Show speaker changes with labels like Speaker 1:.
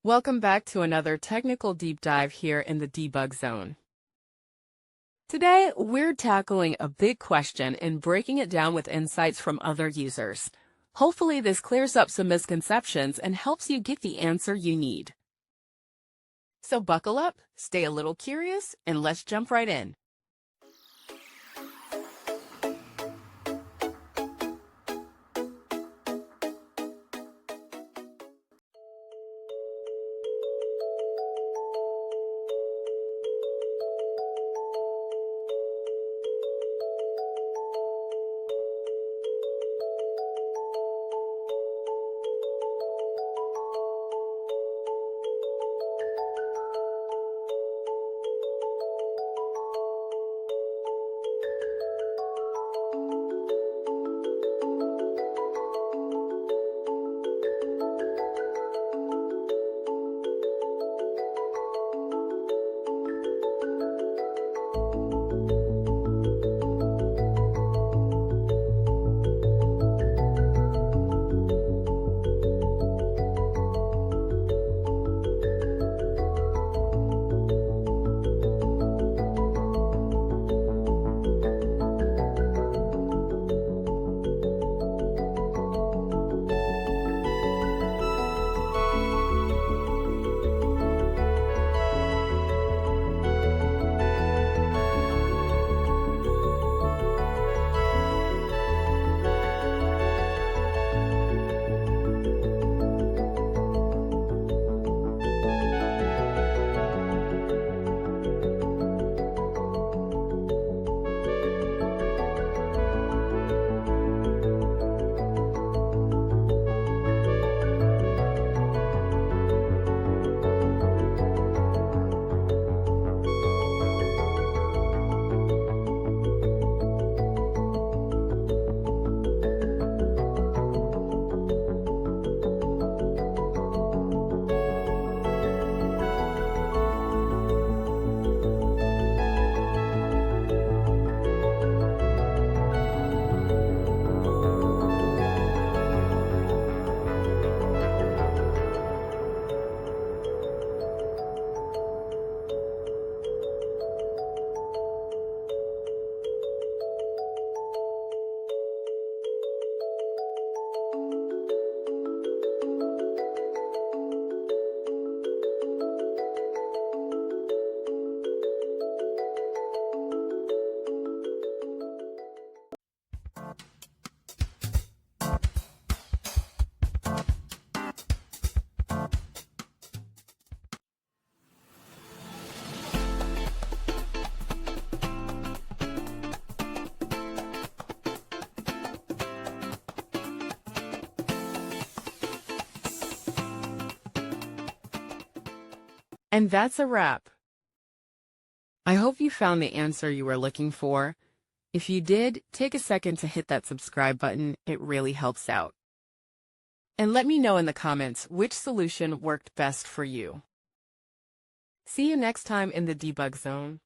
Speaker 1: Welcome back to another technical deep dive here in the debug zone. Today, we're tackling a big question and breaking it down with insights from other users. Hopefully, this clears up some misconceptions and helps you get the answer you need. So buckle up, stay a little curious, and let's jump right in. And that's a wrap. I hope you found the answer you were looking for. If you did, take a second to hit that subscribe button. It really helps out. And let me know in the comments which solution worked best for you. See you next time in the debug zone.